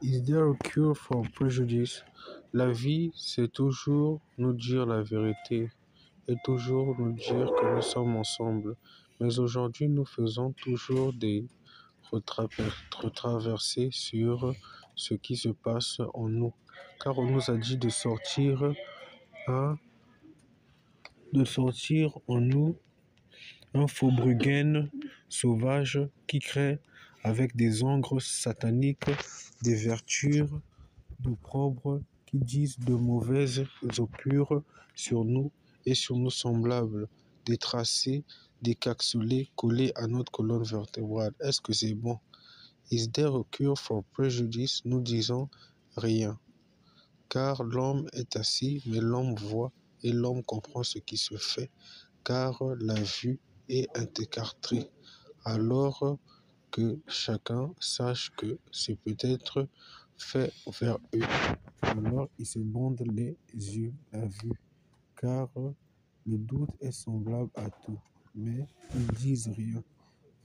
Is there a cure for prejudice? La vie, c'est toujours nous dire la vérité et toujours nous dire que nous sommes ensemble. Mais aujourd'hui, nous faisons toujours des retraversées sur ce qui se passe en nous. Car on nous a dit hein, de sortir en nous un Faubruggen sauvage qui crée avec des ongres sataniques des vertus d'opprobre qui disent de mauvaises augures sur nous et sur nos semblables, des tracés, des caxolés collés à notre colonne vertébrale. Est-ce que c'est bon? Is there a cure for prejudice? Nous disons rien. Car l'homme est assis, mais l'homme voit et l'homme comprend ce qui se fait, car la vue est intercartrée. Alors que chacun sache que c'est peut-être fait vers eux. Alors ils se bandent les yeux, la vue, car le doute est semblable à tout, mais ils disent rien.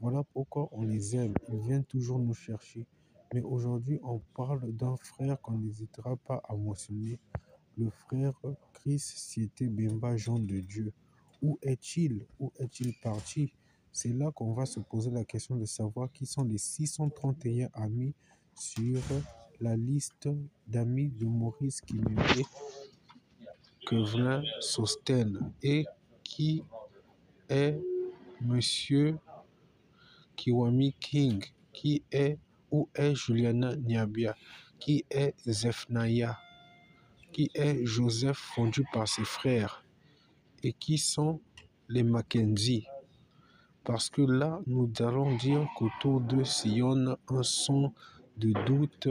Voilà pourquoi on les aime, ils viennent toujours nous chercher. Mais aujourd'hui, on parle d'un frère qu'on n'hésitera pas à mentionner, le frère Chris Siete Bemba Jean de Dieu. Où est-il? Où est-il parti? C'est là qu'on va se poser la question de savoir qui sont les 631 amis sur la liste d'amis de Maurice Kimembe Kevin Sosten et qui est Monsieur Kiwami King, qui est où est Juliana Niabia, qui est Zephnaïa, qui est Joseph fondu par ses frères et qui sont les Mackenzie. Parce que là, nous allons dire qu'autour d'eux sillonne un son de doute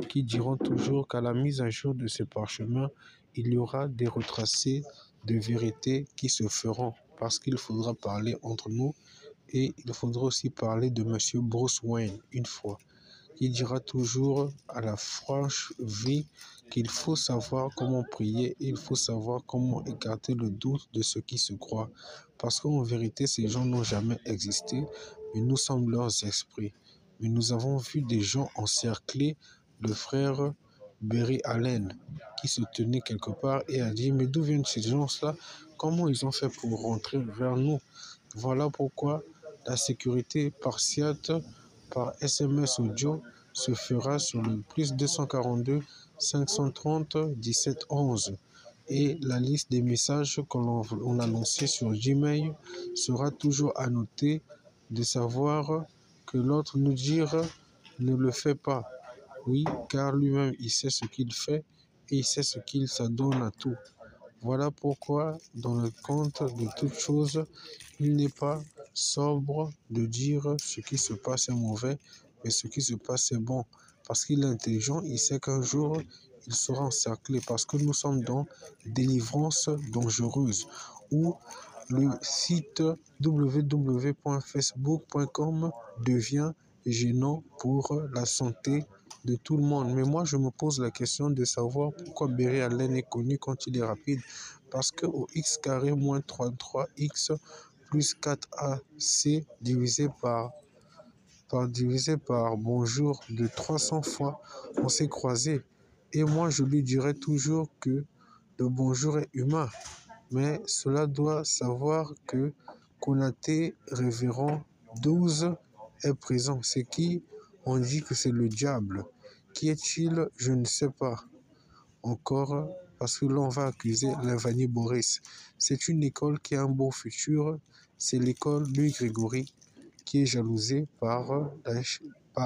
qui diront toujours qu'à la mise à jour de ces parchemins, il y aura des retracés de vérité qui se feront. Parce qu'il faudra parler entre nous et il faudra aussi parler de Monsieur Bruce Wayne une fois. Qui dira toujours à la franche vie qu'il faut savoir comment prier, il faut savoir comment écarter le doute de ceux qui se croient. Parce qu'en vérité, ces gens n'ont jamais existé, mais nous sommes leurs esprits. Mais nous avons vu des gens encercler le frère Barry Allen, qui se tenait quelque part et a dit, mais d'où viennent ces gens-là? Comment ils ont fait pour rentrer vers nous? Voilà pourquoi la sécurité partiate par SMS audio se fera sur le plus 242 530 17 11 et la liste des messages qu'on a lancés sur Gmail sera toujours annotée de savoir que l'autre nous dira ne le fait pas. Oui, car lui-même il sait ce qu'il fait et il sait ce qu'il s'adonne à tout. Voilà pourquoi, dans le compte de toutes choses, il n'est pas sobre de dire ce qui se passe est mauvais, mais ce qui se passe est bon. Parce qu'il est intelligent, il sait qu'un jour, il sera encerclé. Parce que nous sommes dans délivrance dangereuse, où le site www.facebook.com devient gênant pour la santé de tout le monde. Mais moi, je me pose la question de savoir pourquoi Barry Allen est connu quand il est rapide. Parce que au x carré moins 33x plus 4ac divisé par bonjour de 300 fois, on s'est croisés. Et moi, je lui dirais toujours que le bonjour est humain. Mais cela doit savoir que Konaté révérend 12 est présent. C'est qui? On dit que c'est le diable. Qui est-il? Je ne sais pas. Encore, parce que l'on va accuser l'Invani Boris. C'est une école qui a un beau futur. C'est l'école Louis Grégory qui est jalousée par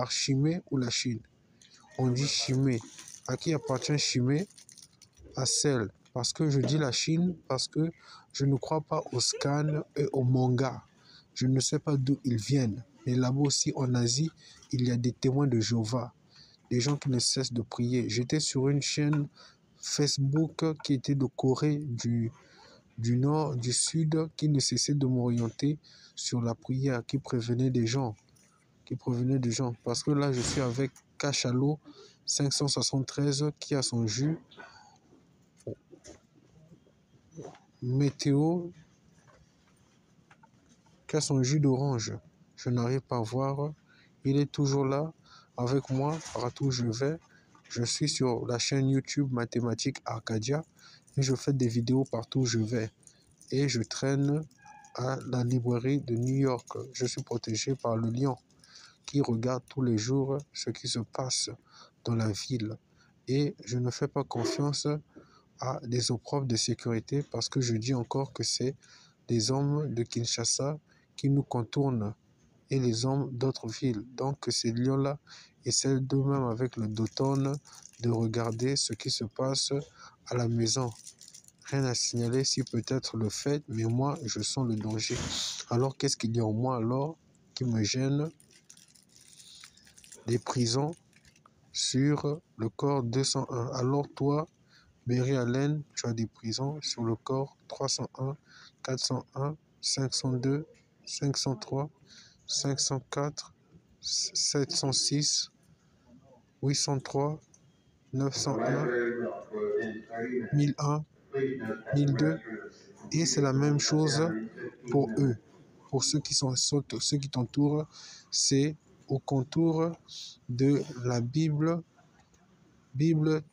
Chimay ou la Chine. On dit Chimay. À qui appartient Chimay? À celle. Parce que je dis la Chine, parce que je ne crois pas aux scans et aux mangas. Je ne sais pas d'où ils viennent. Mais là-bas aussi, en Asie, il y a des témoins de Jéhovah. Des gens qui ne cessent de prier. J'étais sur une chaîne Facebook qui était de Corée du Nord, du Sud, qui ne cessait de m'orienter sur la prière, qui prévenait des gens. Parce que là, je suis avec Cachalot 573 qui a son jus météo, qui a son jus d'orange. Je n'arrive pas à voir. Il est toujours là avec moi, partout où je vais. Je suis sur la chaîne YouTube Mathématiques Arcadia et je fais des vidéos partout où je vais. Et je traîne à la librairie de New York. Je suis protégé par le lion qui regarde tous les jours ce qui se passe dans la ville. Et je ne fais pas confiance à des opprobles de sécurité parce que je dis encore que c'est les hommes de Kinshasa qui nous contournent et les hommes d'autres villes. Donc ces lions-là essaient d'eux-mêmes avec le d'automne de regarder ce qui se passe à la maison. Rien à signaler si peut-être le fait, mais moi je sens le danger. Alors qu'est-ce qu'il y a en moi alors qui me gêne? Des prisons sur le corps 201. Alors toi, Berry Allen, tu as des prisons sur le corps 301, 401, 502, 503, 504, 706, 803, 901, 1001, 1002. Et c'est la même chose pour eux. Pour ceux qui t'entourent, c'est au contour de la Bible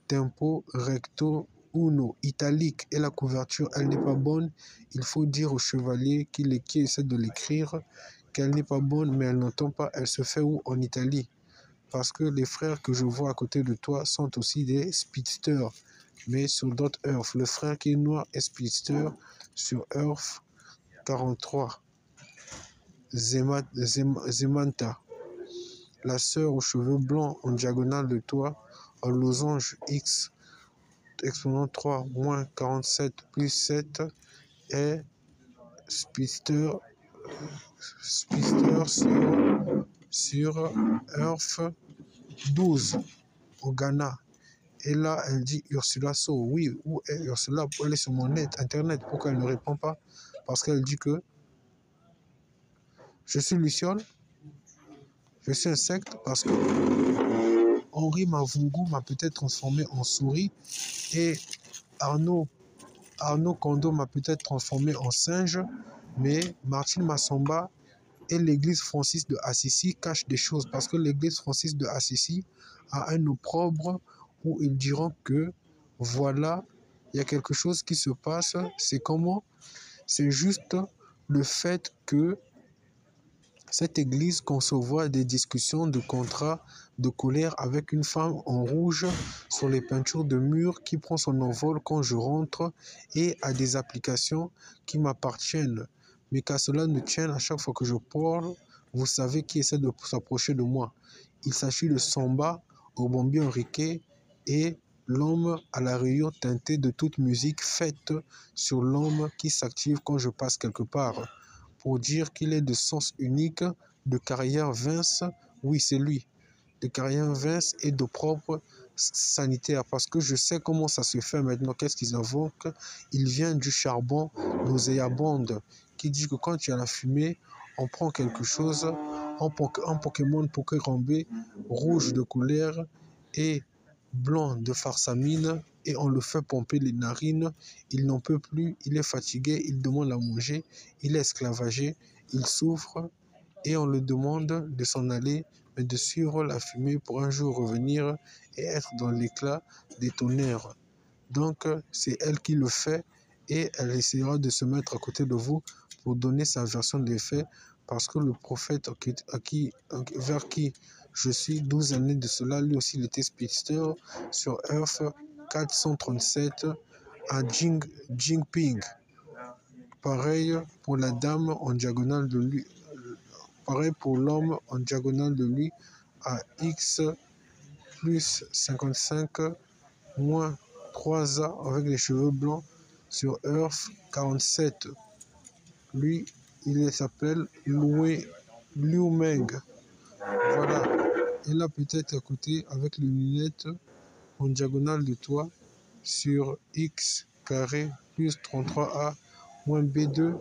tempo recto uno italique et la couverture elle n'est pas bonne. Il faut dire au chevalier qui essaie de l'écrire qu'elle n'est pas bonne, mais elle n'entend pas. Elle se fait où? En Italie. Parce que les frères que je vois à côté de toi sont aussi des speedsters, mais sur d'autres Earth. Le frère qui est noir est speedster sur Earth 43. Zemanta. La sœur aux cheveux blancs en diagonale de toi, en losange X, exponent 3, moins 47, plus 7, est speedster sur Earth 12 au Ghana. Et là, elle dit Ursula So. Oui, où est Ursula? Elle est sur mon internet. Pourquoi elle ne répond pas? Parce qu'elle dit que je suis Luciole, je suis insecte, parce que Henri Mavungu m'a peut-être transformé en souris et Arnaud Kondo m'a peut-être transformé en singe, mais Martine Massamba et l'église Francis de Assisi cachent des choses parce que l'église Francis de Assisi a un opprobre où ils diront que voilà, il y a quelque chose qui se passe. C'est comment? C'est juste le fait que cette église concevoir des discussions de contrats de colère avec une femme en rouge sur les peintures de murs qui prend son envol quand je rentre et à des applications qui m'appartiennent. Mais qu'à cela ne tienne, à chaque fois que je parle, vous savez qui essaie de s'approcher de moi. Il s'agit de Samba, au bombier Enrique et l'homme à la rayure teintée de toute musique faite sur l'homme qui s'active quand je passe quelque part. Pour dire qu'il est de sens unique, de carrière Vince, oui c'est lui, de carrière Vince et de propre sanitaire, parce que je sais comment ça se fait maintenant. Qu'est-ce qu'ils invoquent? Il vient du charbon nauséabonde, qui dit que quand il y a la fumée, on prend quelque chose, un Pokémon Pokérambé, rouge de couleur et blanc de farsamine, et on le fait pomper les narines. Il n'en peut plus, il est fatigué, il demande à manger, il est esclavagé, il souffre, et on le demande de s'en aller, mais de suivre la fumée pour un jour revenir et être dans l'éclat des tonnerres. Donc, c'est elle qui le fait, et elle essaiera de se mettre à côté de vous pour donner sa version des faits, parce que le prophète vers qui je suis 12 années de cela, lui aussi il était speedster sur Earth 437 à Jinping. Pareil pour la dame en diagonale de lui. Pareil pour l'homme en diagonale de lui à X plus 55 moins 3A avec les cheveux blancs sur Earth 47. Lui, il s'appelle Liu Meng. Voilà. Et là, peut-être à côté, avec les lunettes en diagonale de toi sur X carré plus 33A moins B2,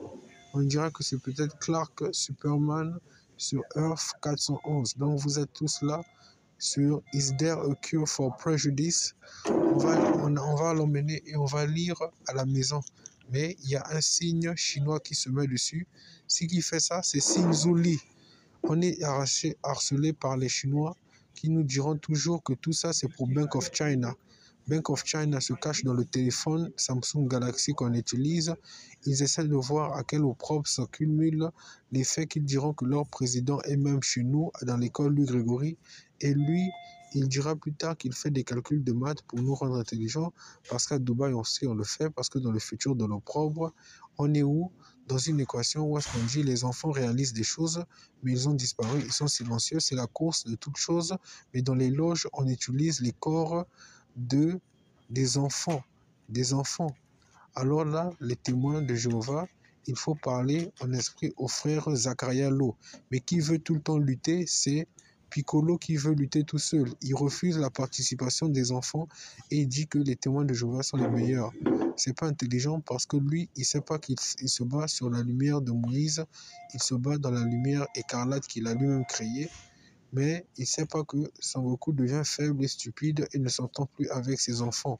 on dira que c'est peut-être Clark Superman sur Earth 411. Donc vous êtes tous là sur Is There a Cure for Prejudice? On va l'emmener et on va lire à la maison. Mais il y a un signe chinois qui se met dessus. Ce qui fait ça, c'est signe Zuli. On est harcelé par les Chinois qui nous diront toujours que tout ça, c'est pour Bank of China. Bank of China se cache dans le téléphone Samsung Galaxy qu'on utilise. Ils essaient de voir à quel opprobre s'accumulent les faits qu'ils diront que leur président est même chez nous, dans l'école Louis Grégory. Et lui, il dira plus tard qu'il fait des calculs de maths pour nous rendre intelligents, parce qu'à Dubaï, on sait, on le fait, parce que dans le futur de l'opprobre, on est où? Dans une équation où est-ce qu'on dit les enfants réalisent des choses, mais ils ont disparu, ils sont silencieux, c'est la course de toutes choses, mais dans les loges, on utilise les corps des enfants, Alors là, les témoins de Jéhovah, il faut parler en esprit au frère Zachariah Lowe. Mais qui veut tout le temps lutter, c'est Piccolo qui veut lutter tout seul. Il refuse la participation des enfants et il dit que les témoins de Jéhovah sont les meilleurs. C'est pas intelligent parce que lui, il sait pas qu'il se bat sur la lumière de Moïse, il se bat dans la lumière écarlate qu'il a lui-même créée. Mais il ne sait pas que Son Goku devient faible et stupide et ne s'entend plus avec ses enfants.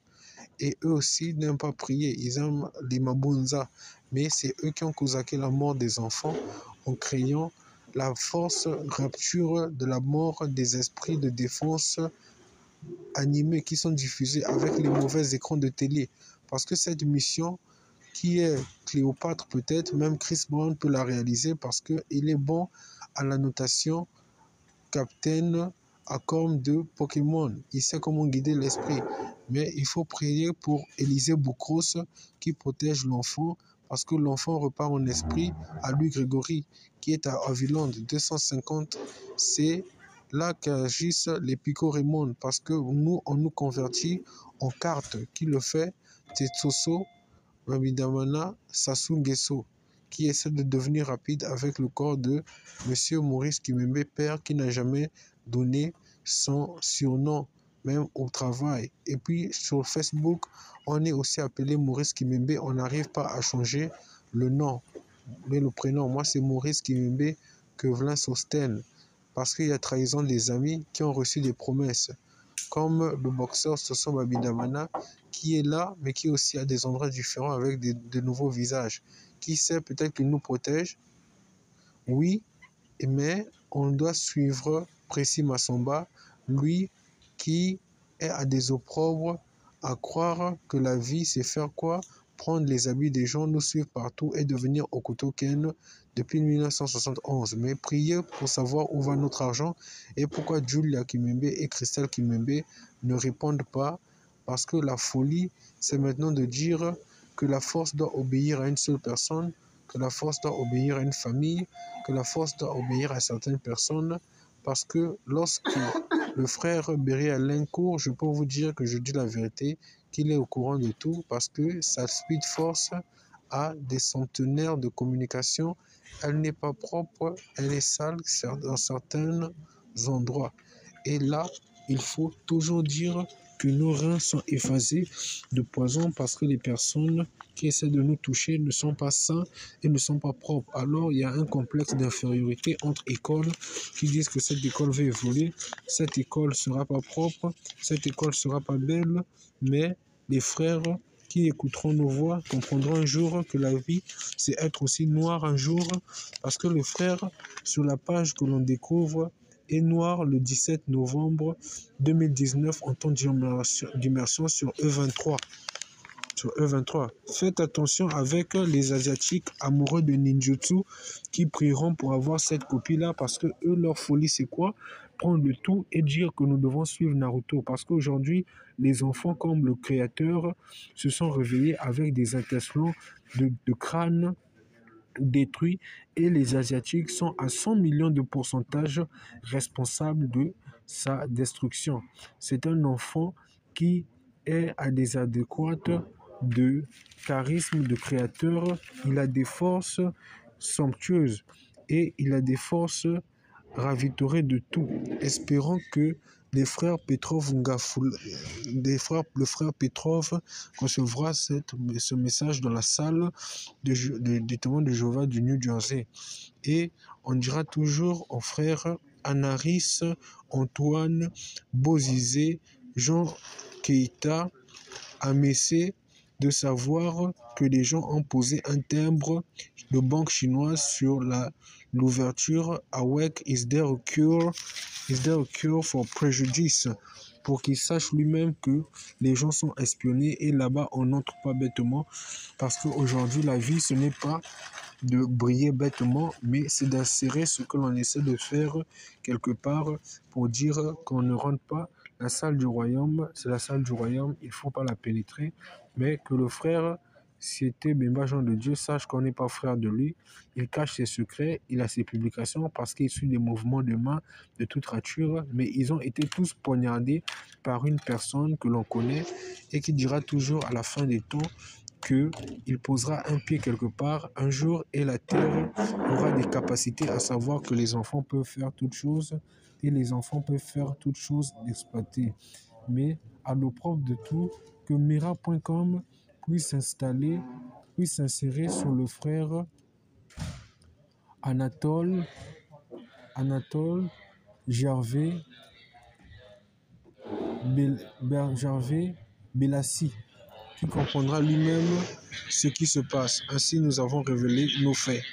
Et eux aussi n'aiment pas prier, ils aiment les Mabunza. Mais c'est eux qui ont causé la mort des enfants en créant la force rupture de la mort des esprits de défense animés qui sont diffusés avec les mauvais écrans de télé. Parce que cette mission qui est Cléopâtre peut-être, même Chris Brown peut la réaliser parce qu'il est bon à la notation Captain Acorn de Pokémon. Il sait comment guider l'esprit. Mais il faut prier pour Élisée Boucros qui protège l'enfant parce que l'enfant repart en esprit à lui Grégory qui est à Aviland 250. C'est là qu'agissent les Pico Raymond parce que nous, on nous convertit en carte. Qui le fait? Tetsoso Babidamana Sasungeso qui essaie de devenir rapide avec le corps de Monsieur Maurice Kimembe, père qui n'a jamais donné son surnom, même au travail. Et puis sur Facebook, on est aussi appelé Maurice Kimembe, on n'arrive pas à changer le nom, mais le prénom. Moi, c'est Maurice Kimembe Quevelin Sosten, parce qu'il y a trahison des amis qui ont reçu des promesses, comme le boxeur Soso Babidamana, qui est là, mais qui aussi a des endroits différents avec de nouveaux visages. Qui sait, peut-être qu'il nous protège. Oui, mais on doit suivre Précis Massamba, lui qui est à des opprobres, à croire que la vie, c'est faire quoi? Prendre les habits des gens, nous suivre partout et devenir Okutoken depuis 1971. Mais prier pour savoir où va notre argent et pourquoi Julia Kimembe et Christelle Kimembe ne répondent pas. Parce que la folie, c'est maintenant de dire que la force doit obéir à une seule personne, que la force doit obéir à une famille, que la force doit obéir à certaines personnes. Parce que lorsque le frère Berry Alain court, je peux vous dire que je dis la vérité, qu'il est au courant de tout, parce que sa speed force a des centenaires de communication. Elle n'est pas propre, elle est sale dans certains endroits. Et là, il faut toujours dire que nos reins sont effacés de poison parce que les personnes qui essaient de nous toucher ne sont pas sains et ne sont pas propres. Alors, il y a un complexe d'infériorité entre écoles qui disent que cette école va évoluer, cette école sera pas propre, cette école sera pas belle, mais les frères qui écouteront nos voix comprendront un jour que la vie, c'est être aussi noir un jour, parce que le frère, sur la page que l'on découvre, est noir le 17 novembre 2019 en temps d'immersion sur E23. Faites attention avec les Asiatiques amoureux de ninjutsu qui prieront pour avoir cette copie-là parce que eux, leur folie, c'est quoi? Prendre le tout et dire que nous devons suivre Naruto. Parce qu'aujourd'hui, les enfants comme le créateur se sont réveillés avec des étincelants de crâne détruits et les Asiatiques sont à 100 millions de pourcentage responsables de sa destruction. C'est un enfant qui est à des adéquates de charisme de créateur. Il a des forces somptueuses et il a des forces ravitaillées de tout. Espérons que les frères Petrov le frère Petrov recevra ce message dans la salle des témoins de Jéhovah du New Jersey. Et on dira toujours aux frères Anaris, Antoine, Bozizé, Jean Keita, Amessé, de savoir que les gens ont posé un timbre de banque chinoise sur l'ouverture avec Is there a cure for prejudice, pour qu'il sache lui-même que les gens sont espionnés et là-bas on n'entre pas bêtement, parce qu'aujourd'hui la vie ce n'est pas de briller bêtement, mais c'est d'insérer ce que l'on essaie de faire quelque part pour dire qu'on ne rentre pas. La salle du royaume, c'est la salle du royaume, il ne faut pas la pénétrer, mais que le frère, c'était Bemba Jean de Dieu, sache qu'on n'est pas frère de lui. Il cache ses secrets, il a ses publications parce qu'il suit des mouvements de main de toute rature, mais ils ont été tous poignardés par une personne que l'on connaît et qui dira toujours à la fin des temps qu'il posera un pied quelque part un jour et la terre aura des capacités à savoir que les enfants peuvent faire toutes choses et les enfants peuvent faire toutes choses d'exploiter. Mais à l'opprobre de tout, que Mira.com puisse s'insérer sur le frère Anatole Gervais Bellassi, qui comprendra lui-même ce qui se passe. Ainsi, nous avons révélé nos faits.